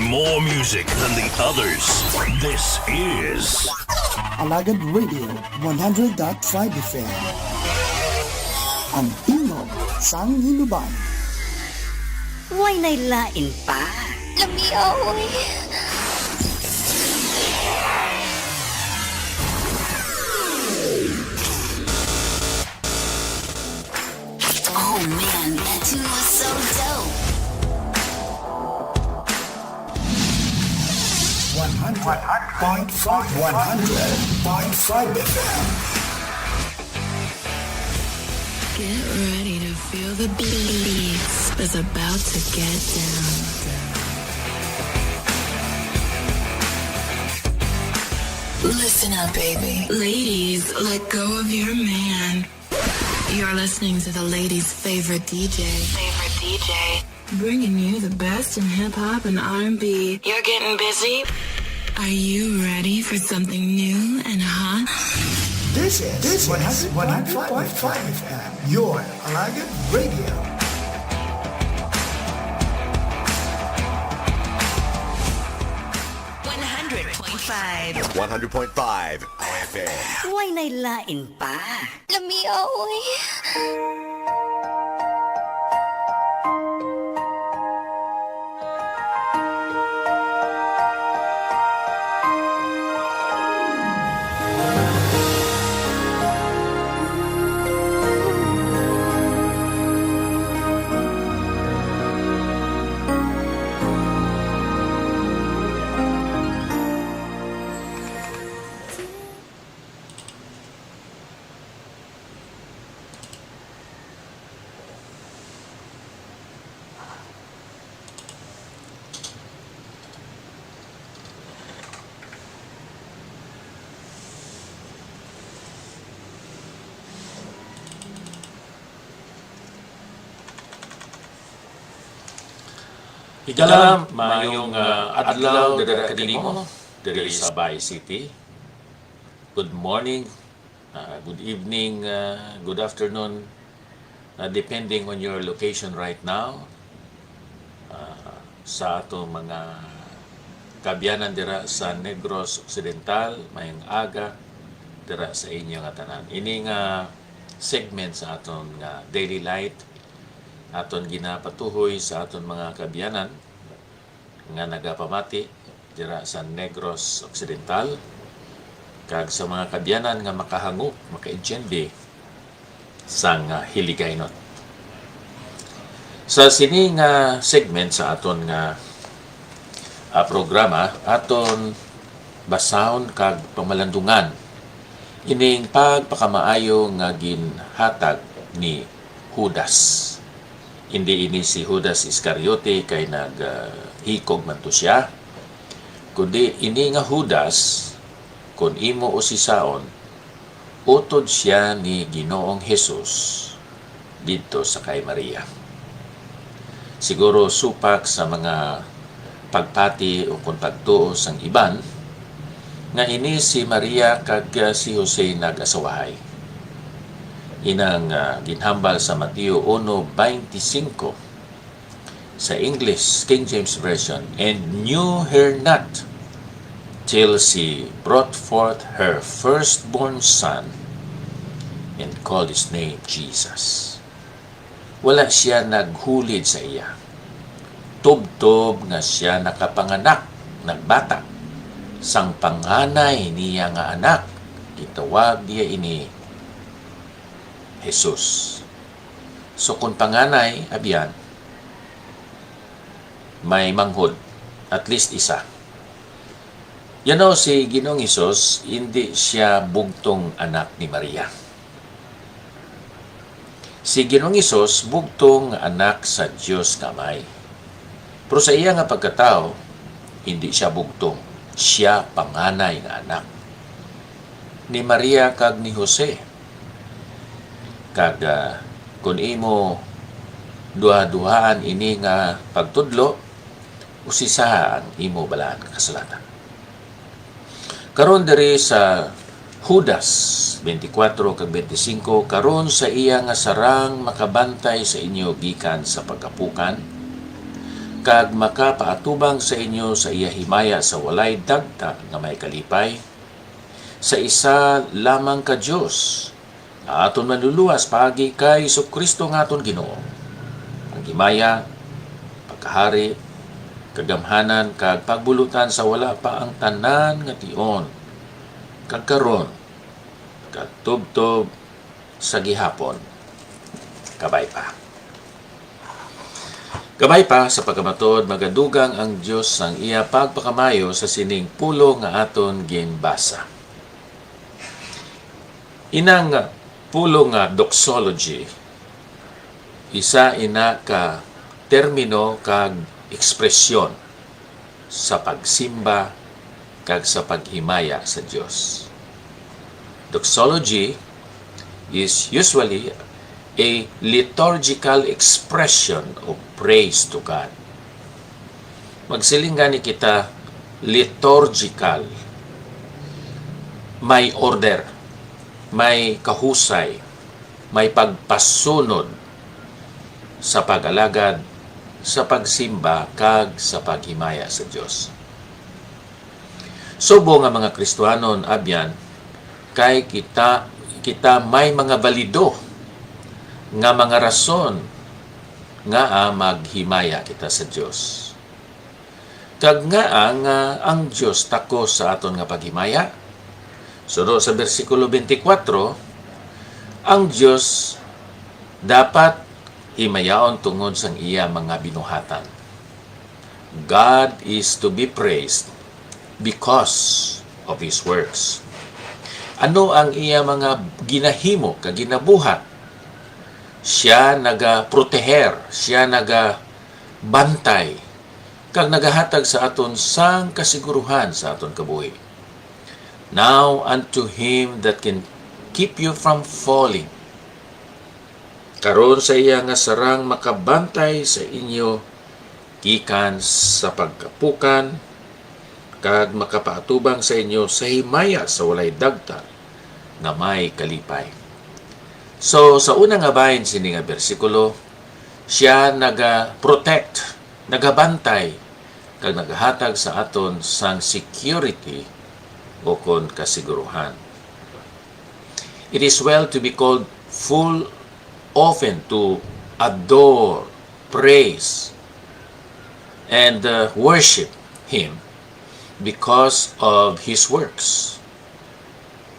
more music than the others. This is Alagad Radio 100.5 FM. Ang Tino sang Inuban. Huwag nailain pa. Lamiaoy. Oh man, that tune was so dope. 100.5 FM. Get ready to feel the beats that's about to get down. Listen up, baby. Ladies, let go of your man. You're listening to the ladies' favorite DJ. Bringing you the best in hip-hop and R&B. You're getting busy? Are you ready for something new and hot? This is 100.5 FM. Your Alagad Radio. Five. 100.5 FM. Huwag nailain pa. Lamiaoy. Igalam, mayong adlaw diri kanimo diri sa Bay City. Good morning, good evening, good afternoon, depending on your location right now. Sa ato mga kabyanan dira sa Negros Occidental, mayong aga dira sa inyo nga tanan. Ini nga segment sa aton nga Daily Light aton ginapatuhoy sa aton mga kabyanan nga nagapamati dira sa Negros Occidental kag sa mga kabyanan nga makahangop, makaintyende sa nga Hiligaynot. Sa sini nga segment sa aton nga programa aton basahon kag pamalandungan ining pagpakamaayo nga ginhatag ni Judas. Hindi ini si Judas Iscariote kay naghikog man to siya, kundi ini nga Judas kung imo usisaon utod siya ni Ginoong Hesus dito sa kay Maria. Siguro supak sa mga pagpati o kung pagtuo sang iban nga ini si Maria kag si Jose nag-asawahay. Inang ginhambal sa Mateo 1:25 sa English King James Version, and knew her not till she brought forth her firstborn son and called his name Jesus. Wala siya naghulid sa iya. Tubtob nga siya nakapanganak, nagbata. Sang panganay niya nga anak, gitawag niya ini Jesus. So kung panganay, abiyan, may manghod, at least isa. You know, si Ginoong Hesus, hindi siya bugtong anak ni Maria. Si Ginoong Hesus, bugtong anak sa Diyos kamay. Pero sa iya nga pagkatao, hindi siya bugtong. Siya panganay nga anak ni Maria kag ni Jose. Kag kung imo duha-duhaan ini nga pagtudlo, usisahan imo balaan kasalatan. Karon diri sa Judas 24 kag 25, karon sa iya nga sarang makabantay sa inyo gikan sa pagkapukan, kag makapaatubang sa inyo sa iya himaya sa walay dagta nga may kalipay, sa isa lamang ka Diyos, na aton manluluwas pagi kay Jesucristo nga aton Ginoo. Ang himaya, pagkahari, kagamhanan, kag pagbulutan sa wala pa ang tanan nga tion, kag karon, kag tubtob sa gihapon. Kabay pa. Kabay pa sa pagkamatod, magadugang ang Diyos ang iya pagpakamayo sa sining pulo nga aton ginbasa. Inang pulo nga doxology, isa ina ka termino kag ekspresyon sa pagsimba kag sa paghimaya sa Diyos. Doxology is usually a liturgical expression of praise to God. Magsiling gani kita liturgical. May order, may kahusay, may pagpasunod sa pag-alagad, sa pagsimba, kag sa paghimaya sa Diyos. Subo nga mga Kristiyanon abyan, kay kita may mga balido nga mga rason nga maghimaya kita sa Diyos. Kag nga ang Diyos tako sa aton nga paghimaya. Suro sa versikulo 24, ang Diyos dapat himayaon tungod sang iya mga binuhatan. God is to be praised because of His works. Ano ang iya mga ginahimo, kaginabuhat? Siya naga-proteher, siya naga-bantay, kag nagahatag sa aton sang kasiguruhan sa aton kabuhi. Now unto Him that can keep you from falling. Karon sa iya nga sarang makabantay sa inyo gikan sa pagkapukan, kag makapaatubang sa inyo sa himaya sa walay dagta nga may kalipay. So, sa unang nga bahin sini nga bersikulo, siya naga-protect, nagabantay, kag nagahatag sa aton sang security o kon kasiguruhan. It is well to be called full often to adore, praise, and worship Him because of His works.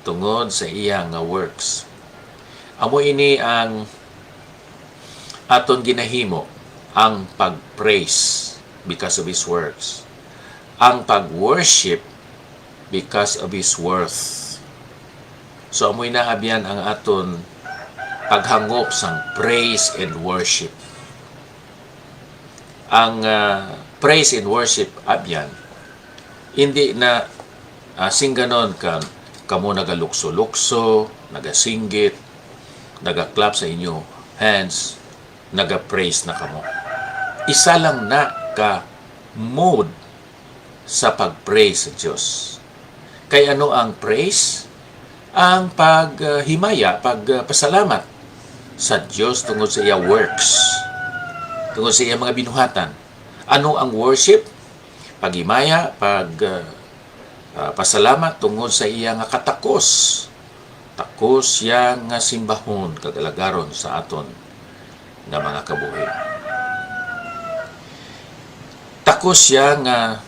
Tungod sa iya nga works. Amo ini ang aton ginahimo, ang pag-praise because of His works. Ang pag-worship because of His worth. So amoy na abyan ang aton paghangop sang praise and worship. Ang praise and worship abyan, hindi na singganon kamo nagalukso-lukso, nagasinggit, naga-clap sa inyo hands, naga-praise na kamo. Isa lang na ka mode sa pag-praise sa Diyos. Kay ano ang praise? Ang paghimaya, pagpasalamat sa Diyos tungod sa iya works, tungod sa iya mga binuhatan. Ano ang worship? Paghimaya, pasalamat tungod sa iya nga katakos. Takos siya nga simbahon, kagalagaron sa aton nga mga kabuhi. Takos siya nga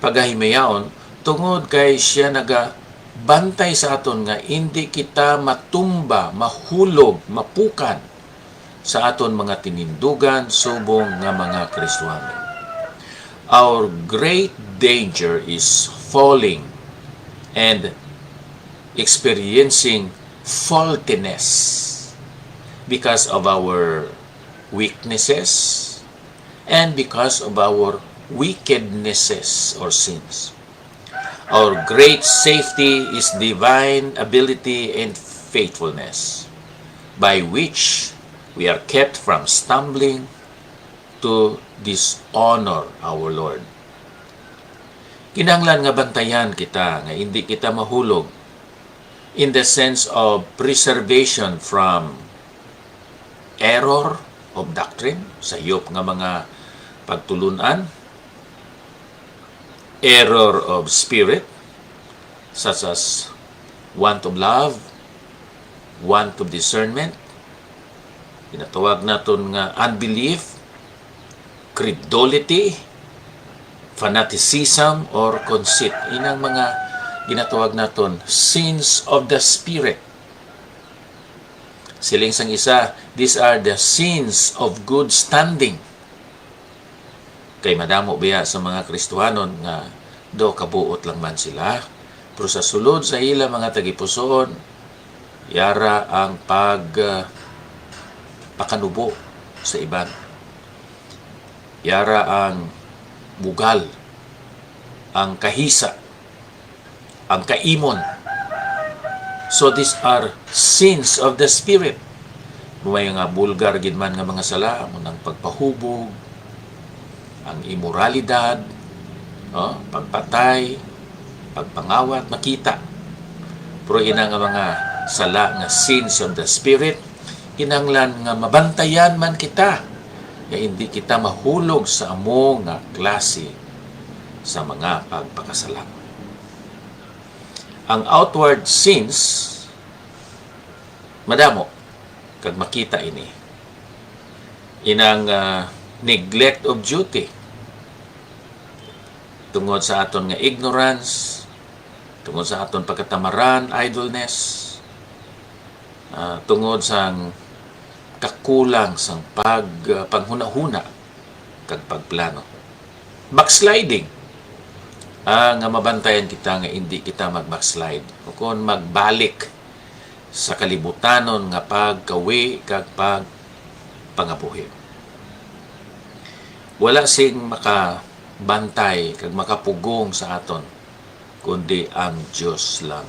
pagahimayaon tungod kay siya nagabantay sa aton nga hindi kita matumba, mahulog, mapukan sa aton mga tinindugan, subong nga mga Kristiyanon. Our great danger is falling and experiencing faultiness because of our weaknesses and because of our wickednesses or sins. Our great safety is divine ability and faithfulness, by which we are kept from stumbling to dishonor our Lord. Kinahanglan nga bantayan kita nga hindi kita mahulog in the sense of preservation from error of doctrine, sa iyop nga mga pagtulunan, error of spirit, such as want of love, want of discernment, ginatawag naton nga unbelief, credulity, fanaticism, or conceit. Inang mga ginatawag naton sins of the spirit. Siling sang isa, these are the sins of good standing. Kay madamo biya sa mga Kristohanon nga do kabuot lang man sila, pero sa sulod sa ila mga tagipusoon, yara ang pakanubo sa iban. Yara ang bugal, ang kahisa, ang kaimon. So these are sins of the spirit. May nga bulgar gid man nga mga sala, ang pagpahubog, ang immoralidad, pagpatay, pagpangawat, makita. Pero ina nga mga sala nga sins of the spirit, kinanglan nga mabantayan man kita, nga hindi kita mahulog sa amo nga klase sa mga pagpakasala. Ang outward sins, madamo, kag makita ini. Inang neglect of duty, tungod sa aton nga ignorance, tungod sa aton pagkatamaran, idleness, tungod sa kakulang sang panghuna-huna kag pagplano. Backsliding, nga mabantayan kita nga hindi kita mag-backslide o kung magbalik sa kalibutanon nga pagkawi kag pagpangabuhi. Wala sing makabantay kag makapugong sa aton kundi ang Dios lang.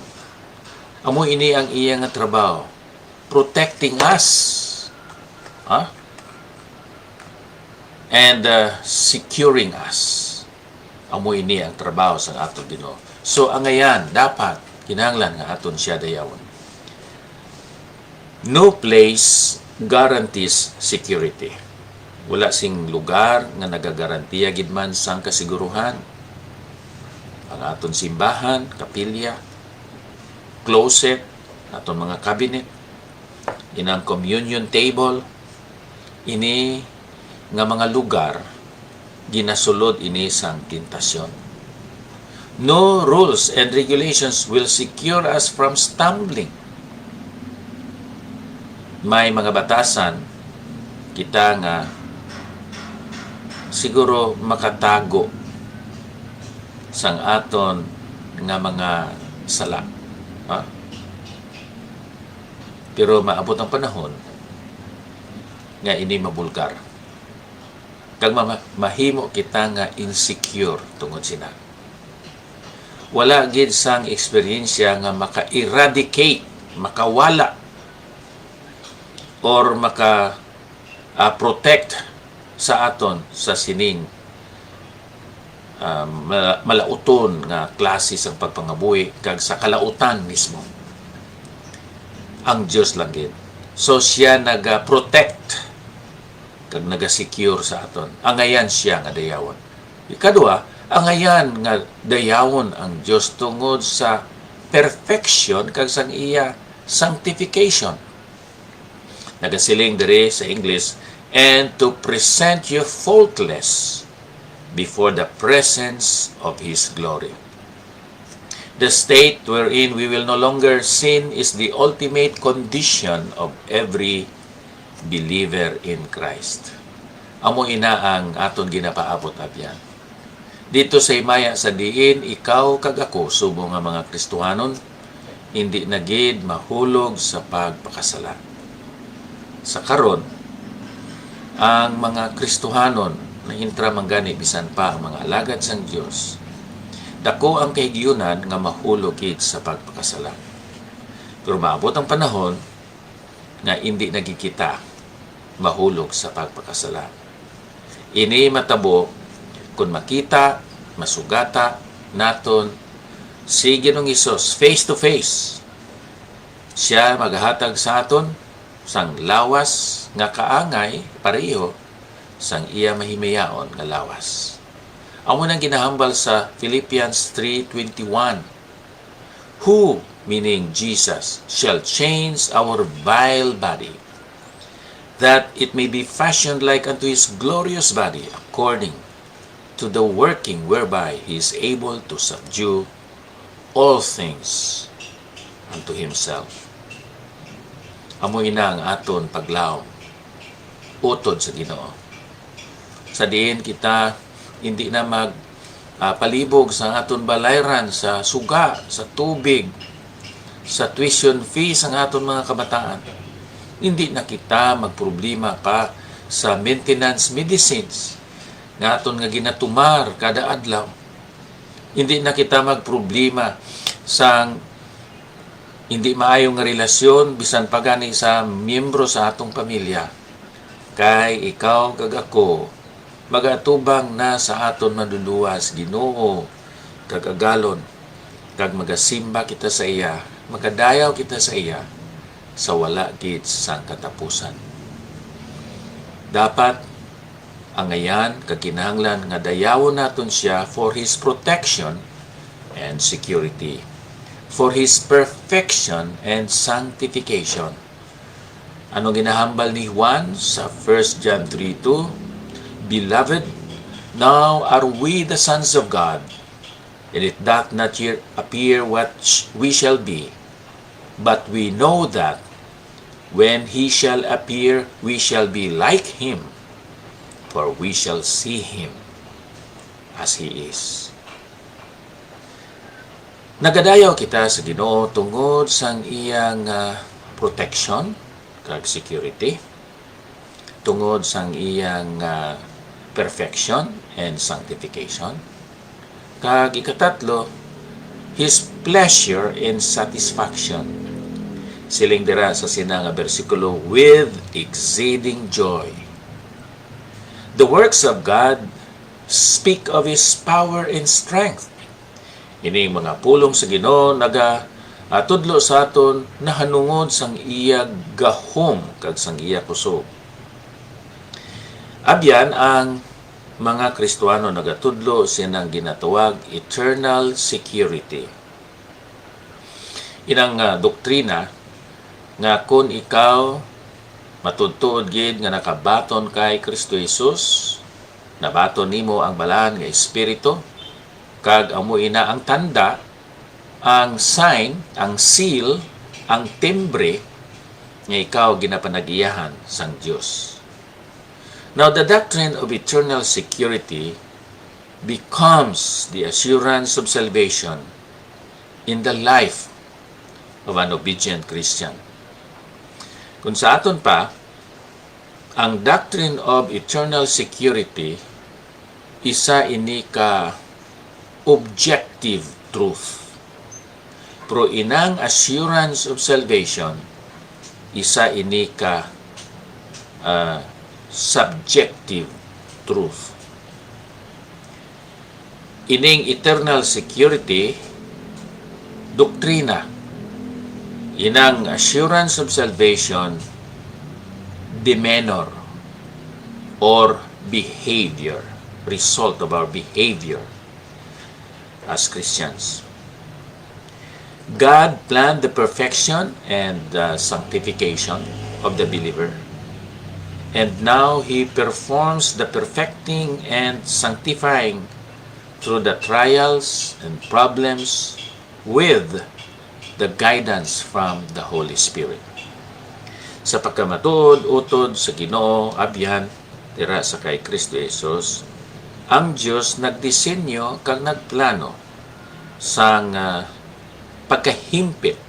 Amo ini ang iya nga trabaho, protecting us, and securing us. Amo ini ang trabaho sa aton Ginoo. So angayan dapat kinahanglan nga aton siya dayawon. No place guarantees security. Wala sing lugar nga nagagarantiya gid man sang kasiguruhan. Ang aton simbahan, kapilya, closet, aton mga cabinet, inang communion table, ini nga mga lugar ginasulod ini sang tentasyon. No rules and regulations will secure us from stumbling. May mga batasan kita nga siguro makatago sang aton nga mga sala. Pero maabot ang panahon nga ini mabulgar. Kag mahimo kita nga insecure tungod sina. Wala gid sang eksperyensya nga maka-eradicate, makawala, or maka-protect sa aton sa sining malauton nga klase sa pagpangabuhi kag sa kalautan mismo. Ang Dios lang gid. So siya naga-protect kag naga-secure sa aton. Angayan siya nga dayawon. Ikadua, angayan nga dayawon ang Dios tungod sa perfection kag sang iya sanctification. Nagasiling diri sa English, and to present you faultless before the presence of His glory. The state wherein we will no longer sin is the ultimate condition of every believer in Christ. Amo ina ang aton ginapaabot abyan. Dito sa himaya sa diin, ikaw kag ako, subo nga mga Kristohanon, hindi na gid mahulog sa pagpakasala. Sa karon, ang mga Kristohanon na intramanggani bisan pa ang mga alagad sang Dios, dako ang kahigayunan nga mahulog gid sa pagpakasala. Pero maabot ang panahon nga hindi nagikita mahulog sa pagpakasala. Ini matabo kung makita, masugata naton si Ginoong Hesus face to face. Siya maghatag sa aton sang lawas nga kaangay pareho sang iya mahimayaon nga lawas. Amo nang ginahambal sa Philippians 3:21. Who, meaning Jesus, shall change our vile body, that it may be fashioned like unto his glorious body, according to the working whereby he is able to subdue all things unto himself. Amo ina ang aton paglaom, utod sa Ginoo. Sa diin kita hindi na palibog sa aton balayran, sa suga, sa tubig, sa tuition fees ang aton mga kabataan. Hindi na kita magproblema pa sa maintenance medicines nga aton nga ginatumar kada adlaw. Hindi na kita magproblema sa hindi maayong nga relasyon bisan pa gani sa miyembro sa atong pamilya. Kay ikaw kag ako magatubang na sa aton maduluwas Ginoo kag agalon, kag magasimba kita sa iya, magadayaw kita sa iya sa wala gid sang katapusan. Dapat ang ngayan kag kinahanglan nga dayawon naton siya for his protection and security, for his perfection and sanctification. Ano ginahambal ni Juan sa 1 John 3:2? Beloved, now are we the sons of God, and it doth not yet appear what we shall be, but we know that when he shall appear, we shall be like him, for we shall see him as he is. Nagadayaw kita sa Ginoo tungod sang iyang protection kag security, tungod sang iyang perfection and sanctification, kag ikatatlo, his pleasure and satisfaction. Siling dira sa sinanga bersikulo, with exceeding joy. The works of God speak of his power and strength. Ining mga pulong sa Ginoo tudlo sa aton nahanungod sang iya gahom kag sang iya kusog. Abyan ang mga Kristiyaano nagatudlo sinang ginatawag eternal security. Inang doktrina nga kung ikaw matudtuod gid nga nakabaton kay Kristo Jesus, nabaton nimo ang balaan nga espiritu, kag amo ina ang tanda, ang sign, ang seal, ang timbre nga ikaw ginapanagiyahan sang Dios. Now, the doctrine of eternal security becomes the assurance of salvation in the life of an obedient Christian. Kung sa aton pa, ang doctrine of eternal security isa ini ka objective truth. Pero inang assurance of salvation isa ini ka subjective truth. Ining eternal security doktrina, inang assurance of salvation demeanor or behavior, result of our behavior as Christians. God planned the perfection and sanctification of the believer, and now he performs the perfecting and sanctifying through the trials and problems with the guidance from the Holy Spirit. Sa pagkamatuod, utod sa Ginoo, abyan, tira sa kay Kristo Jesus, ang Diyos nagdisenyo kag nagplano sang pagkahimpit,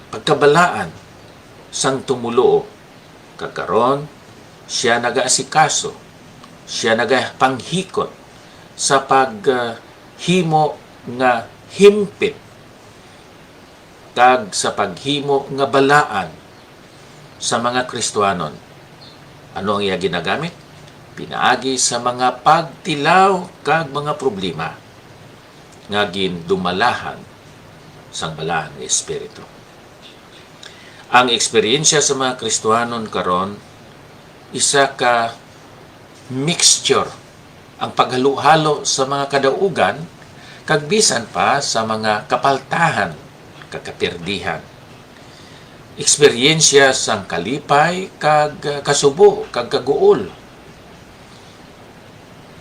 pagkabalaan sang tumulo. Kagkaron, siya nagaasikaso, siya nagapanghikot sa paghimo nga himpit kag sa paghimo nga balaan sa mga Kristiyanon. Ano ang iya ginagamit? Pinaagi sa mga pagtilaw kag mga problema nga gindumalahan sang balaan nga espiritu. Ang eksperyensya sa mga Kristiyanon karon isa ka mixture, ang paghalo-halo sa mga kadaugan, kag bisan pa sa mga kapaltahan, kakaperdihan. Eksperyensya sang kalipay, kag kasubo, kag kaguol.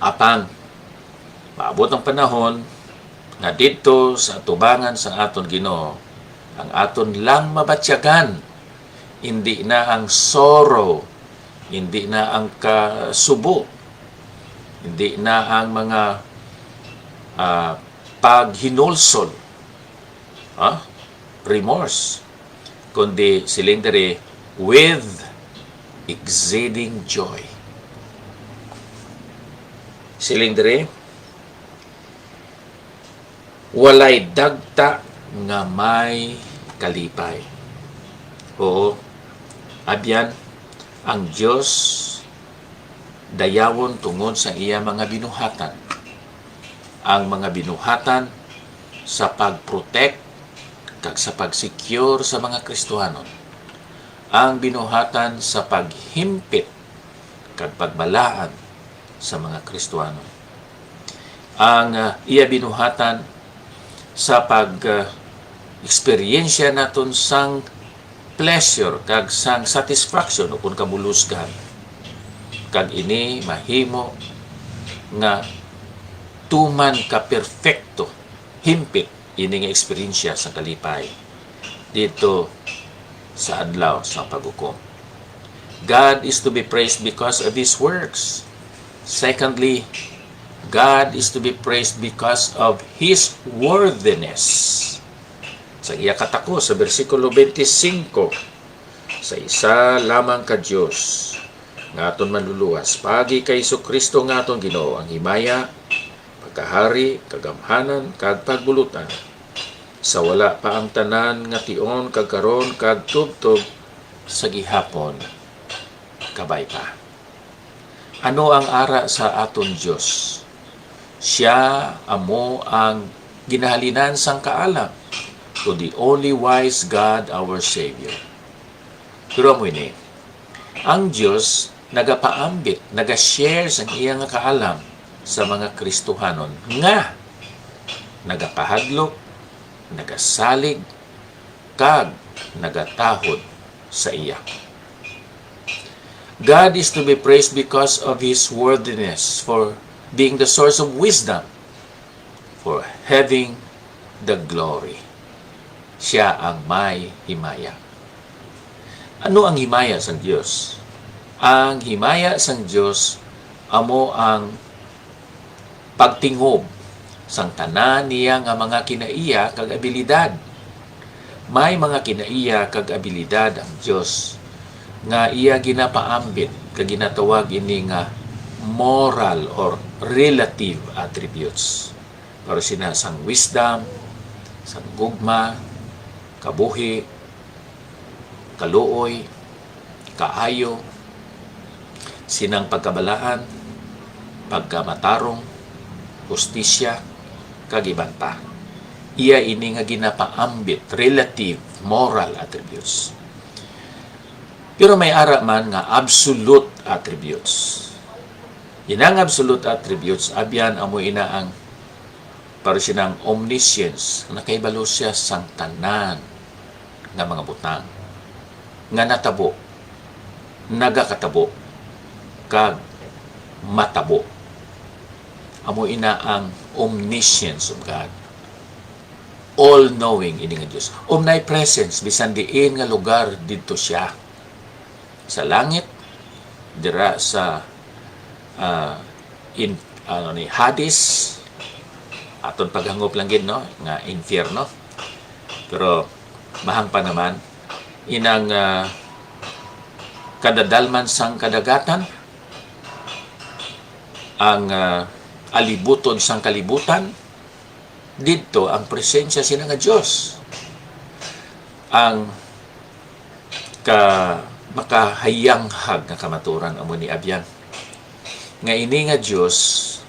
Apang, maabot ang panahon nga dito sa tubangan sa aton Ginoo, ang aton lang mabatsyagan, hindi na ang sorrow, hindi na ang kasubo, hindi na ang mga paghinulsol, remorse, kundi siling diri with exceeding joy. Siling diri, walay dagta nga may kalipay. Oo, abyan, ang Diyos dayawon tungod sa iya mga binuhatan. Ang mga binuhatan sa pag-protect kag sa pag-secure sa mga Kristohanon. Ang binuhatan sa paghimpit kag pagbalaan sa mga Kristohanon. Ang iya binuhatan sa pag-eksperyensya naton sang pleasure kag sang satisfaction o kung kabulusgan. Kag ini mahimo nga tuman ka perfecto, himpit ini nga eksperyensya sa kalipay dito sa adlaw sa paghukom. God is to be praised because of His works. Secondly, God is to be praised because of His worthiness. Sa iya katako sa versikulo 25, sa isa lamang ka Diyos nga aton manluluwas, pagi kay Jesu-Kristo nga aton Ginoo, ang himaya, pagkahari, kagamhanan, kag pagbulutan. Sa wala pa ang tanan nga tion, kag karon, kag tubtob, sa gihapon, kabay pa. Ano ang ara sa aton Diyos? Siya amo ang ginahalinan sang kaalam, to the only wise God, our Savior. Pero amo ini, ang Diyos nagapaambit, nagashare sa iya nga kaalam sa mga Kristohanon nga nagapahadlok, nagasalig, kag nagatahod sa iya. God is to be praised because of His worthiness, for being the source of wisdom, for having the glory. Siya ang may himaya. Ano ang himaya sang Diyos? Ang himaya sang Diyos amo ang pagtingob sang tanan niya nga mga kinaiya kag abilidad. May mga kinaiya kag abilidad ang Diyos nga iya ginapaambit kag ginatawag ini nga moral or relative attributes. Pero sina sang wisdom, sang gugma, kabuhi, kaluoy, kaayo, sinang pagkabalaan, pagkamatarong, hustisya, kag iban pa. Iya ini nga ginapaambit relative moral attributes. Pero may ara man nga absolute attributes. Inang absolute attributes, abyan amo ina ang para sinang omniscience, nakaibalo siya sang tanan nga mga butang, nga natabo, nagakatabo, kag matabo. Amo ina ang omniscience of God. All-knowing ini nga Diyos. Omnipresence, bisan diin nga lugar dito siya. Sa langit, dira sa Hades, aton paghangop lang gid no nga infierno. Pero mahang pa naman inang kadadalman sang kadagatan, ang alibuton sang kalibutan, dito ang presensya sina nga Dios. Ang makahayanghag nga kamaturan amo ni abyan. Nga ini nga Dios,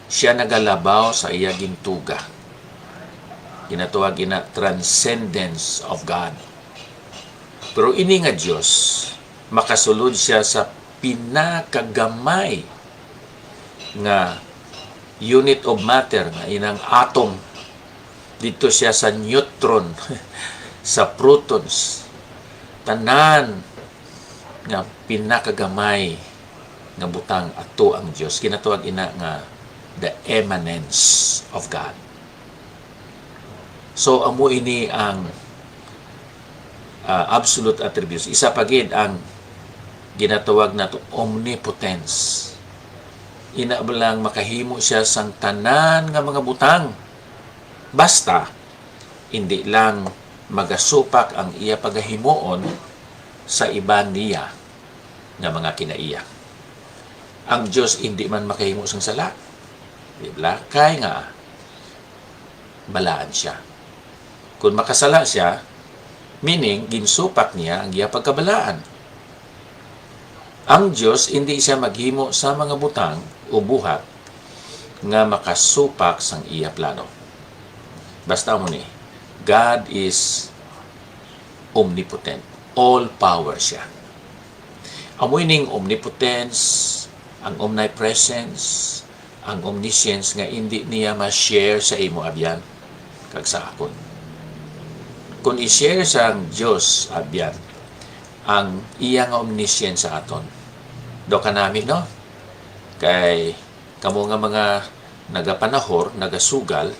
siya nagalabaw sa iya gintuga. Ginatuwag ina transcendence of God. Pero ini nga Dios, makasulod siya sa pinakagamay nga unit of matter nga inang atom. Dito siya sa neutron, sa protons. Tanan nga pinakagamay nga butang ato ang Dios. Kinatuwag ina nga the eminence of God. So amo ini ang absolute attributes. Isa pa gid ang ginatawag nato omnipotence. Ina lang makahimo siya sang tanan nga mga butang. Basta hindi lang magasupak ang iya pagahimuon sa iba niya nga mga kinaiya. Ang Dios hindi man makahimo sang sala. Diba? Kaya nga balaan siya. Kung makasala siya, meaning ginsupak niya ang iya pagkabalaan. Ang Diyos hindi siya maghimo sa mga butang o buhat nga makasupak sang iya plano. Basta mo ni, God is omnipotent. All power siya. Amoy ning omnipotence, ang omnipresence, ang omniscience nga hindi niya ma-share sa imo abyan kag sa akon. Kung i-share sa Diyos abyan ang iya nga omniscience sa aton, do ka namin, no? Kay kamo nga mga nagapanahor, nagasugal,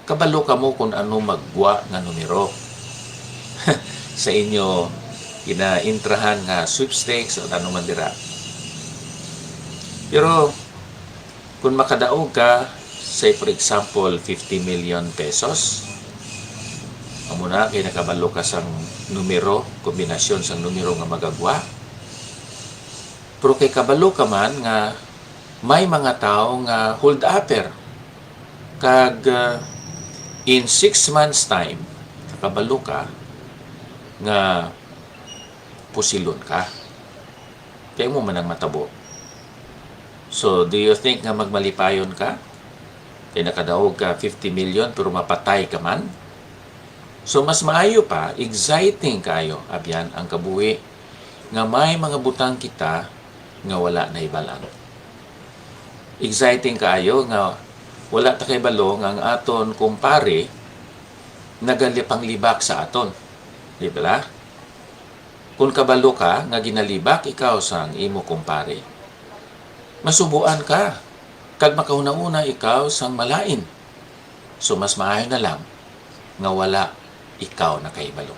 kabalo kamo kung ano magwa nga numero sa inyo inaintrahan nga sweepstakes o ano man dira. Pero kung makadaog ka, say for example, 50 million pesos, amo na kay nakabalo ka sang numero, kombinasyon sang numero nga magagwa. Pero kay kabalo ka man nga may mga tao nga hold upper. Kag in 6 months time, nakabalo ka nga pusilon ka. Kaya mo man ang matabo. So, do you think nga magmalipayon ka? Kaya nakadaog ka 50 million pero mapatay ka man? So, mas maayo pa, exciting kayo, abyan, ang kabuhi nga may mga butang kita nga wala na ibalang. Exciting kayo nga wala ta kay balo nga ang aton kumpare nagalipang libak sa aton. Di ba? Kung kabalo ka nga ginalibak ikaw sang imo kumpare, masubuan ka. Kag makahuna-una ikaw sang malain. So mas maayo na lang nga wala ikaw na kaibalo.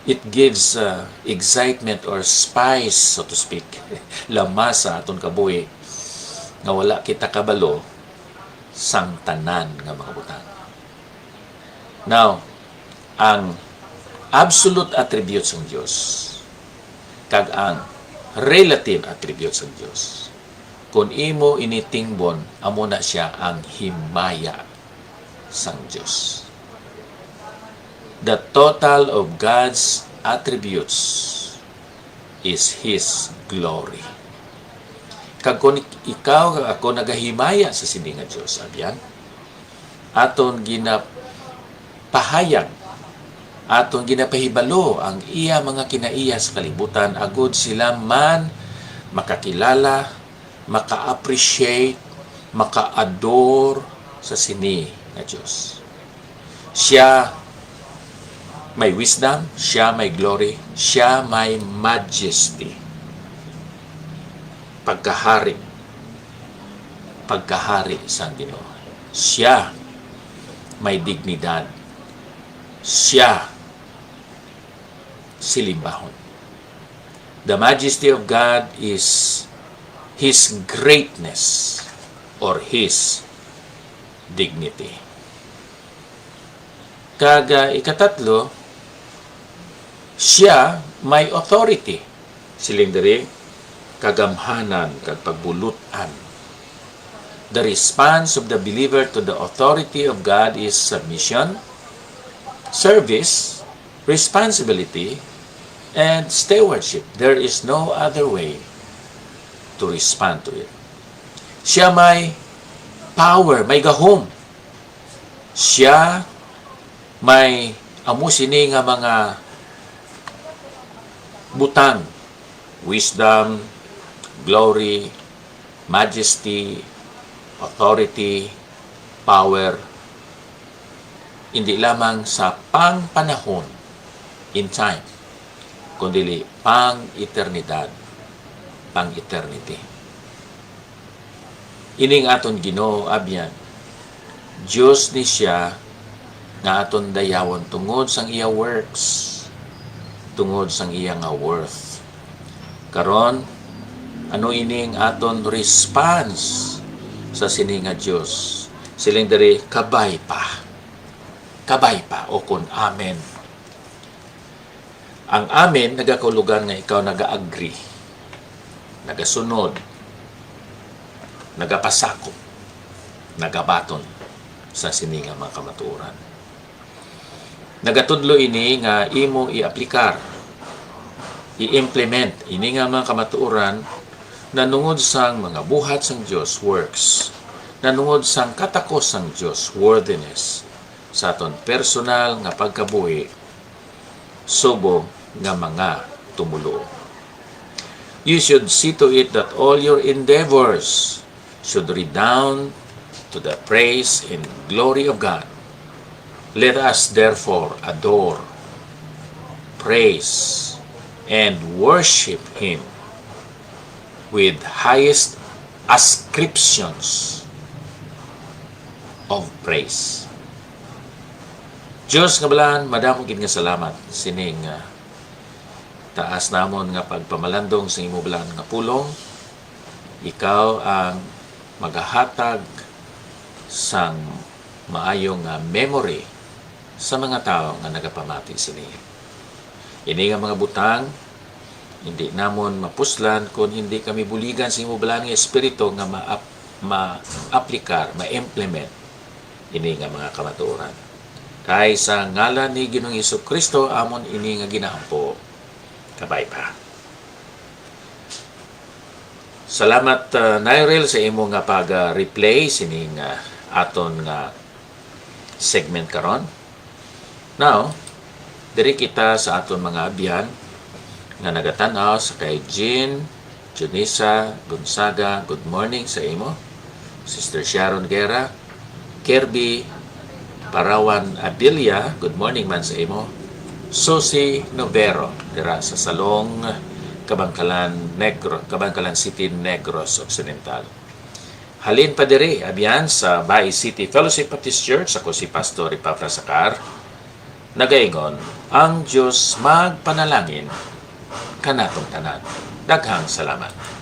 It gives excitement or spice, so to speak, lamasa aton kabuhi nga wala kita kabalo sang tanan nga mga butang. Now, ang absolute attributes ng Diyos kag ang relative attributes ng Diyos, kung imo initingbon, amo na siya ang himaya sang Diyos. The total of God's attributes is His glory. Kag kung ikaw kag ako nagahimaya sa sini nga Diyos, abyan, aton ginapahayag, aton ginapahibalo ang iya mga kinaiya sa kalibutan, agud sila man makakilala, maka-appreciate, maka-adore sa sini nga Diyos. Siya may wisdom, siya may glory, siya may majesty. Pagkahari sa Ginoo. Siya may dignidad. Siya silimbahon. The majesty of God is His greatness or His dignity. Kag ikatatlo, siya may authority. Siling diri kagamhanan kag pagbulutan. The response of the believer to the authority of God is submission, service, responsibility, and stewardship. There is no other way to respond to it. Siya may power, may gahom. Siya may amo sini nga mga butang, wisdom, glory, majesty, authority, power, hindi lamang sa pang-panahon, in time, kundi pang-eternidad, pang-eternity. Ining aton Ginoo abyan, Diyos ni siya nga aton dayawon tungod sang iya works, tungod sang iya nga worth. Karon, ano ining aton response sa sini nga Diyos? Siling diri kabay pa o kun amen. Ang amen nagakulugan nga ikaw naga-agree, nagasunod, nagapasakop, nagabaton sa sini nga mga kamatuoran. Nagatudlo ini nga imo i-aplikar, i-implement ini nga mga kamatuoran nanungod sang mga buhat sang Dios works, nanungod sang katakos sang Dios worthiness sa aton personal nga pagkabuhi subong nga mga tumulo. You should see to it that all your endeavors should redound to the praise and glory of God. Let us therefore adore, praise, and worship Him with highest ascriptions of praise. Diyos nga balaan, madamo gid nga salamat sining taas namon nga pagpamalandong sa imo balaan nga pulong. Ikaw ang magahatag sang maayong memory sa mga tao nga nagapamati sini. Ini nga mga butang hindi namon mapuslan kung hindi kami buligan sa imo balaan nga espiritu nga ma-aplikar, ma-implement ini nga mga kamatuoran. Kay sa ngalan ni Ginoong Hesukristo amon ini nga ginaampo. Kabay pa. Salamat Nairel sa imo nga pag-replay sining aton nga segment karon. Now, diri kita sa aton mga abyan nga nagatan-aw sa kay Jean, Junisa, Gonzaga, good morning sa imo. Sister Sharon Guerra, Kirby Parawan Abilia, good morning man sa imo. Susi Novero, dira sa Salong, Kabangkalan City, Negros Occidental. Halin pa diri, abyan sa Bay City Fellowship Baptist Church, ako si Pastor Ipafra Sacar. Nagaingon, ang Diyos magpanalangin kanatong tanan. Daghang salamat.